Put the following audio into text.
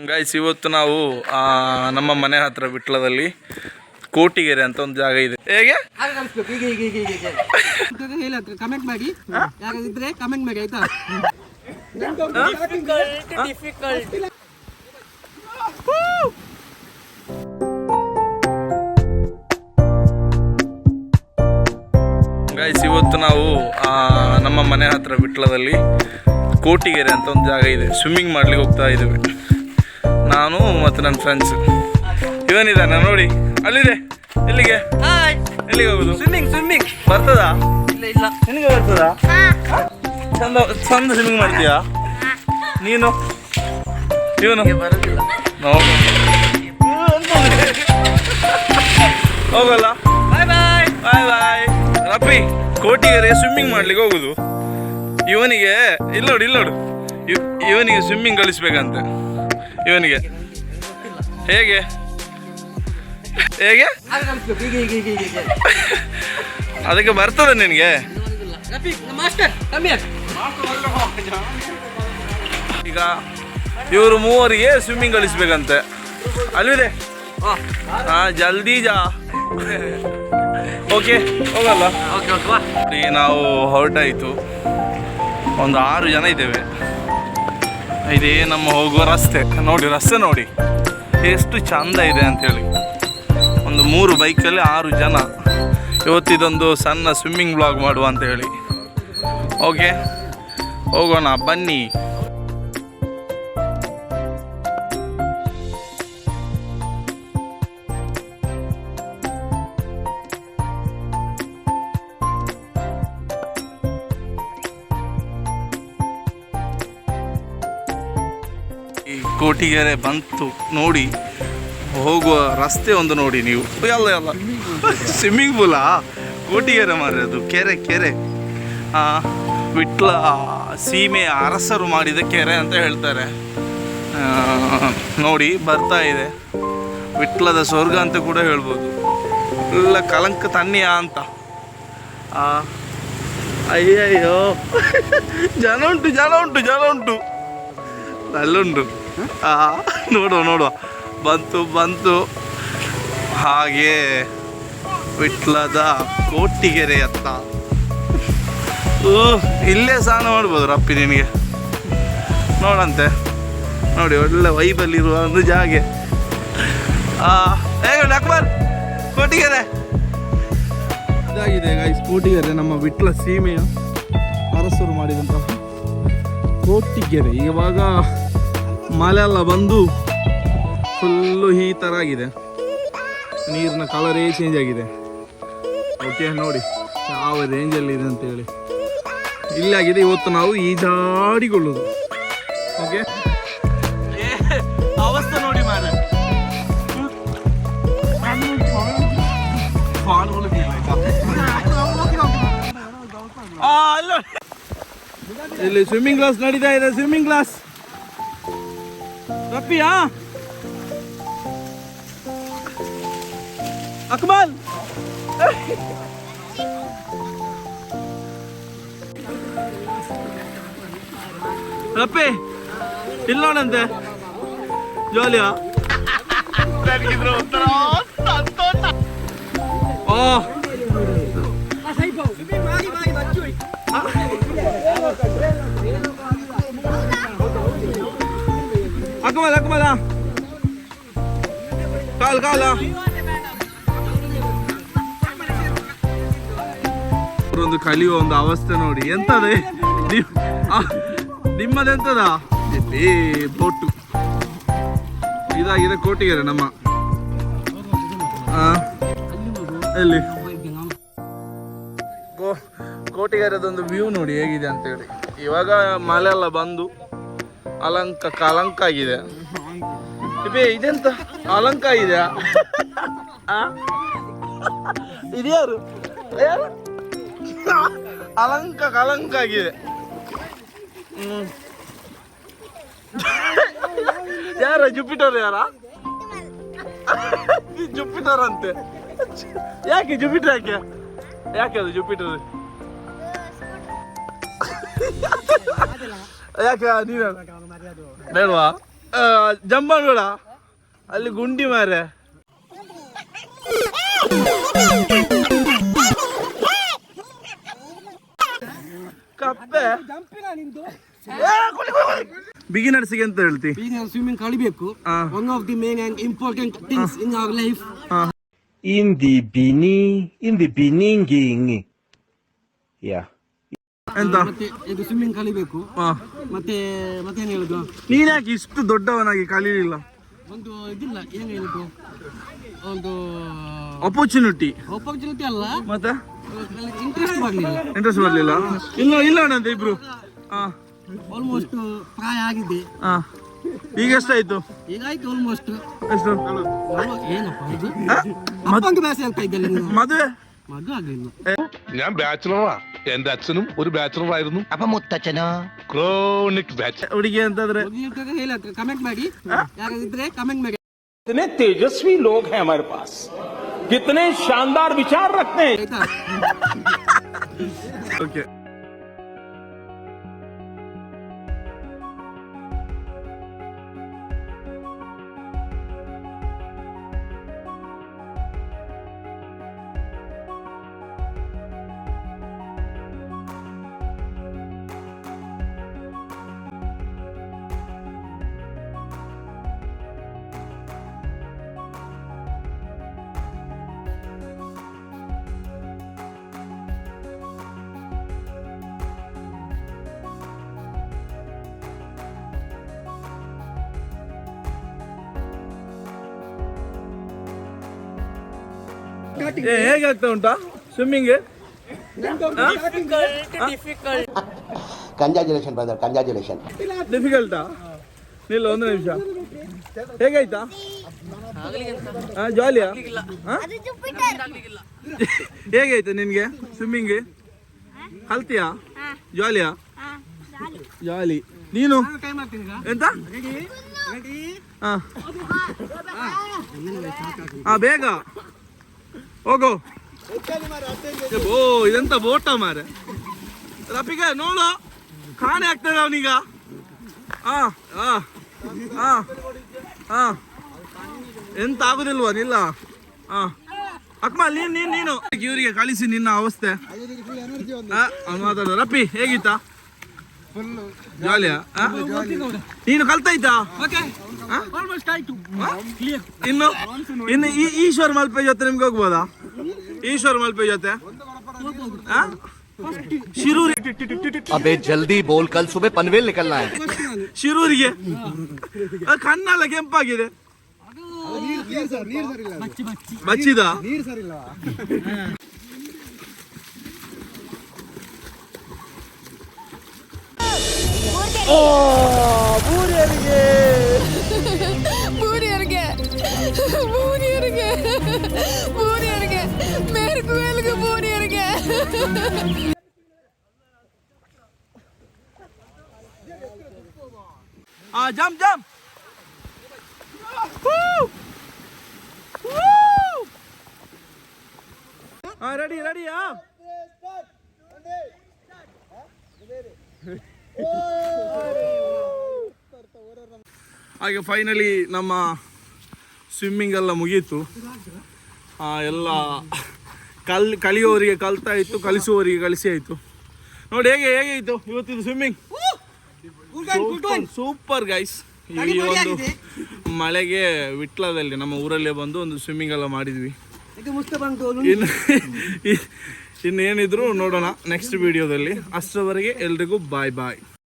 Guys, ಇವತ್ತು ನಾವು ನಮ್ಮ ಮನೆ ಹತ್ರ ವಿಟ್ಲದಲ್ಲಿ ಕೋಟಿಗೆರೆ ಅಂತ ಒಂದು ಜಾಗ ಇದೆ. ಹೇಗೆ ಕಮೆಂಟ್ ಮಾಡಿ, ಯಾರಿದ್ರೆ ಕಮೆಂಟ್ ಮಾಡಿ ಆಯ್ತಾ. ಗೈಸ್, ಇವತ್ತು ನಾವು ನಮ್ಮ ಮನೆ ಹತ್ರ ವಿಟ್ಲದಲ್ಲಿ ಕೋಟಿಗೆರೆ ಅಂತ ಒಂದು ಜಾಗ ಇದೆ. ಸ್ವಿಮ್ಮಿಂಗ್ ಮಾಡ್ಲಿಕ್ಕೆ ಹೋಗ್ತಾ ಇದ್ದೇವೆ ನಾನು ಮತ್ತು ನನ್ನ ಫ್ರೆಂಡ್ಸ್. ಇವನಿದ್ದಾನೆ ನೋಡಿ, ಅಲ್ಲಿದೆ. ಎಲ್ಲಿಗೆ ಹೋಗುದು? ಸ್ವಿಮ್ಮಿಂಗ್ ಬರ್ತದಾ? ಇಲ್ಲ ನಿನಗೆ ಬರ್ತದಾ? ಚಂದ ಸ್ವಿಮ್ಮಿಂಗ್ ಮಾಡ್ತೀಯಾ ನೀನು? ಇವನು ಬರೋದಿಲ್ಲ. ಹೋಗಲ್ಲ. ಬಾಯ್ ಬಾಯ್ ಬಾಯ್ ಬಾಯ್. ರಪ್ಪಿ, ಕೋಟಿಗೆರೆ ಸ್ವಿಮ್ಮಿಂಗ್ ಮಾಡ್ಲಿಕ್ಕೆ ಹೋಗುದು. ಇವನಿಗೆ ಇಲ್ಲೋಡು ಇವನಿಗೆ ಸ್ವಿಮ್ಮಿಂಗ್ ಕಲಿಸ್ಬೇಕಂತೆ. ಇವನಿಗೆ ಹೇಗೆ ಅದಕ್ಕೆ ಬರ್ತದ ನಿನಗೆ? ಈಗ ಇವರು ಮೂವರಿಗೆ ಸ್ವಿಮ್ಮಿಂಗ್ ಕಲಿಸ್ಬೇಕಂತೆ. ಅಲ್ಲಿದೆ. ಜಲ್ದಿ ಜಾ. ಓಕೆ, ಹೋಗಲ್ಲ. ನಾವು ಹೊರಟಾಯಿತು. ಒಂದು 6 ಜನ ಇದ್ದೇವೆ. ಇದೇ ನಮ್ಮ ಹೋಗುವ ರಸ್ತೆ. ರಸ್ತೆ ನೋಡಿ ಎಷ್ಟು ಚಂದ ಇದೆ ಅಂಥೇಳಿ. ಒಂದು 3 ಬೈಕಲ್ಲಿ 6 ಜನ. ಇವತ್ತಿದೊಂದು ಸಣ್ಣ ಸ್ವಿಮ್ಮಿಂಗ್ ಬ್ಲಾಗ್ ಮಾಡುವ ಅಂತ ಹೇಳಿ. ಓಕೆ, ಹೋಗೋಣ ಬನ್ನಿ. ಈ ಕೋಟಿಗೆರೆ ಬಂತು ನೋಡಿ. ಹೋಗುವ ರಸ್ತೆ ಒಂದು ನೋಡಿ ನೀವು. ಎಲ್ಲ ಸ್ವಿಮ್ಮಿಂಗ್ ಪೂಲಾ? ಕೋಟಿಗೆರೆ ಮಾರ್ರೆ, ಅದು ಕೆರೆ. ವಿಟ್ಲ ಸೀಮೆಯ ಅರಸರು ಮಾಡಿದ ಕೆರೆ ಅಂತ ಹೇಳ್ತಾರೆ. ನೋಡಿ ಬರ್ತಾ ಇದೆ. ವಿಟ್ಲದ ಸ್ವರ್ಗ ಅಂತ ಕೂಡ ಹೇಳ್ಬೋದು. ಎಲ್ಲ ಕಲಂಕ ತಣ್ಣಿಯ ಅಂತ. ಅಯ್ಯಯ್ಯೋ, ಜನ ಉಂಟು ಅಲ್ಲುಂಟು. ನೋಡುವ ಬಂತು. ಹಾಗೆ ವಿಟ್ಲದ ಕೋಟಿಗೆರೆ ಅತ್ತ. ಇಲ್ಲೇ ಸ್ನಾನ ಮಾಡ್ಬೋದು ರಪ್ಪಿ ನಿನಗೆ. ನೋಡಂತೆ ನೋಡಿ, ಒಳ್ಳೆ ವೈಬಲ್ಲಿರುವ ಒಂದು ಜಾಗೆ. ಹೇಗೆ ಅಕ್ಬರ್, ಕೋಟಿಗೆರೆ ಇದಾಗಿದೆ ಗೈಸ್. ಕೋಟಿಗೆರೆ ನಮ್ಮ ವಿಟ್ಲ ಸೀಮೆಯ ಅರಸರು ಮಾಡಿದಂತಹ ಕೋಟಿಗೆರೆ. ಇವಾಗ ಮಳೆ ಎಲ್ಲ ಬಂದು ಫುಲ್ಲು ಈ ಥರ ಆಗಿದೆ. ನೀರಿನ ಕಲರೇ ಚೇಂಜ್ ಆಗಿದೆ. ಓಕೆ, ನೋಡಿ ಯಾವ ರೇಂಜಲ್ಲಿ ಇದೆ ಅಂತೇಳಿ. ಇಲ್ಲಾಗಿದೆ. ಇವತ್ತು ನಾವು ಈಜಾಡಿಕೊಳ್ಳೋದು. ಓಕೆ, ಅವಸ್ಥೆ ನೋಡಿ ಮಾರೆ. ಇಲ್ಲಿ ಸ್ವಿಮ್ಮಿಂಗ್ ಕ್ಲಾಸ್ ನಡೀತಾ ಇದೆ. ಸ್ವಿಮ್ಮಿಂಗ್ ಕ್ಲಾಸ್ ರಪ್ಪಿಯಾ? ಅಕ್ಮಲ್, ರಪ್ಪಿ ಇಲ್ಲ ನೋಡಂತೆ. ಜೋಲಿಯಾ? ಓ, ಅಕ್ಮಲ ಕಾಲ ಒಂದು ಕಲಿಯುವ ಒಂದು ಅವಸ್ಥೆ ನೋಡಿ. ಎಂತದೆ ನಿಮ್ಮದೆಂತದ? ಬೋಟು ಇದಾಗಿದೆ ಕೋಟಿಗೆರೆ ನಮ್ಮ. ಎಲ್ಲಿ ಕೋಟಿಗೆರೆದೊಂದು ವ್ಯೂ ನೋಡಿ ಹೇಗಿದೆ ಅಂತೇಳಿ. ಇವಾಗ ಮಳೆ ಎಲ್ಲ ಬಂದು ಕಲಂಕ ಆಗಿದೆ. ಇದೆಂತ ಅಲಂಕ ಇದೆಯಾ? ಇದ್ಯಾರು ಕಲಂಕ ಆಗಿದೆ. ಯಾರ ಜುಪಿಟರ್? ಜುಪಿಟರ್ ಅಂತೆ. ಯಾಕೆ ಜುಪಿಟರ್? ಯಾಕೆ ಅದು ಜುಪಿಟರ್? ಯಾಕೆ ನೀನು ಬೇಡವಾ? ಜಂಪ್ ಮಾಡೋಣ ಅಲ್ಲಿ ಗುಂಡಿ ಮಾರೆ ಕಪ್ಪೆ ಬಿಗಿನರ್ಸ್ಗೆ ಅಂತ ಹೇಳ್ತಿ ಸ್ವಿಮ್ಮಿಂಗ್ ಕಲಿಬೇಕು one of the main and important things in our life in the beginning. Yeah. ಎಂತ ಮತ್ತೆ ಇದು ಸ್ವಿಮ್ಮಿಂಗ್ ಕಲಿಬೇಕು ಮತ್ತೆ ಮತ್ತೇನು ಹೇಳುದು ನೀನ್ ಯಾಕೆ ಇಷ್ಟು ದೊಡ್ಡವನಾಗಿ ಕಲೀಲಿಲ್ಲ ಒಂದು ಇದಿಲ್ಲ ಏನು ಹೇಳುದು ಒಂದು ಅಪರ್ಚುನಿಟಿ ಅಲ್ಲ ಮತ್ತೆ ಇಂಟ್ರೆಸ್ಟ್ ಬರ್ಲಿಲ್ಲ ಇಲ್ಲ ಅಣ್ಣ ಇಬ್ರು ಆಲ್ಮೋಸ್ಟ್ ಪ್ರಾಯ ಆಗಿದೆ ಈಗ ಎಷ್ಟಾಯ್ತು ಈಗಾಯ್ತು ಆಲ್ಮೋಸ್ಟ್ ಎಷ್ಟು ಏನಪ್ಪ ಇದು ಅಪ್ಪಂಗೆ ಬೇಸರ ಆಗ್ತಾ ಇದ್ದಲ್ಲ ಮದುವೆ ಆಗಲಿಲ್ಲ ഞാൻ ബാച്ചിലറാ എന്റെ അച്ഛനും ഒരു ബാച്ചിലർ ആയിരുന്നു ಅಪ್ಪ ಮುತ್ತಚ್ಚನ ക്രോണിക് ബാച്ചിലർ ಹುಡುಗಿ ಅಂತಂದ್ರೆ ಹೇಳ ಕಮೆಂಟ್ ಮಾಡಿ ಯಾರಾಗಿದ್ರೆ ಕಮೆಂಟ್ ಮಾಡಿ कितने तेजस्वी लोग हैं हमारे पास कितने शानदार विचार रखते हैं ಆಯ್ತಾ ಓಕೆ ಹೇಗಾಗ್ತಾ ಉಂಟಾ ಸ್ವಿಮ್ಮಿಂಗ್ ಕಂಗ್ರಾಚುಲೇಷನ್ ಬ್ರದರ್ ಕಂಗ್ರಾಚುಲೇಷನ್ ಡಿಫಿಕಲ್ಟಾ ನಿಲ್ಲ ಒಂದು ನಿಮಿಷ ಹೇಗಾಯ್ತಾ ಜಾಲಿಯಾ ಹೇಗಾಯ್ತು ನಿನ್ಗೆ ಸ್ವಿಮ್ಮಿಂಗ್ ಕಲ್ತಿಯಾ ಜಾಲಿಯಾ ಜಾಲಿ ನೀನು ಎಂತ ಬೇಗ ಹೋಗೋ ಓ ಇದೆಂತ ಬೋಟ ಮಾರೆ ರಪಿಗ ನೋಡು ಕಾಣೆ ಆಗ್ತದೆ ಅವನೀಗ ಎಂತ ಆಗುದಿಲ್ವಾ ನಿಲ್ಲ ಅಕ್ಮ ನೀನು ಇವರಿಗೆ ಕಳಿಸಿ ನಿನ್ನ ಅವಸ್ಥೆ ಅವ್ನು ಮಾತಾಡೋ ರಪ್ಪಿ ಹೇಗಿತ್ತಾ ಜಾಲಿಯಾ ನೀನು ಕಲ್ತಾಯ್ತಾ ಇನ್ನು ಈಶ್ವರ್ ಮಲ್ಪೆ ಜೊತೆ ನಿಮ್ಗೆ ಹೋಗ್ಬೋದಾ ಈಶ್ವರ್ ಮಲ್ಪೆ ಜೊತೆ ಶಿರೂರಿ ಅಬೇ ಜಲ್ದಿ ಬೋಲ್ ಕಲ್ ಸುಬೆ ಪನ್ವೇಲ್ ನಿಕಲ್ನಾ ಹೈ ಶಿರೂರಿಗೆ ಕಣ್ಣೆಲ್ಲ ಕೆಂಪಾಗಿದೆ ಬಚ್ಚಿದ ಬೂರಿಯರಿಗೆ ಮೇರ್ಕು ಎಲ್ಗೆ ಬೂರಿಯರಿಗೆ ಜಂಪ್ ಜಂಪ್ ರೆಡಿ ರೆಡಿಯಾ ಹಾಗೆ ಫೈನಲಿ ನಮ್ಮ ಸ್ವಿಮ್ಮಿಂಗ್ ಎಲ್ಲ ಮುಗೀತು ಎಲ್ಲ ಕಲಿಯೋರಿಗೆ ಕಲ್ತಾಯಿತು ಕಲಿಸುವವರಿಗೆ ಕಲಿಸಿ ಆಯಿತು ನೋಡಿ ಹೇಗಾಯಿತು ಇವತ್ತಿದು ಸ್ವಿಮ್ಮಿಂಗ್ ಸೂಪರ್ ಗೈಸ್ ಈ ಒಂದು ಮಳೆಗೆ ವಿಟ್ಲದಲ್ಲಿ ನಮ್ಮ ಊರಲ್ಲೇ ಬಂದು ಒಂದು ಸ್ವಿಮ್ಮಿಂಗ್ ಎಲ್ಲ ಮಾಡಿದ್ವಿ ಇನ್ನೇನಿದ್ರು ನೋಡೋಣ ನೆಕ್ಸ್ಟ್ ವಿಡಿಯೋದಲ್ಲಿ ಅಷ್ಟರವರೆಗೆ ಎಲ್ರಿಗೂ ಬಾಯ್ ಬಾಯ್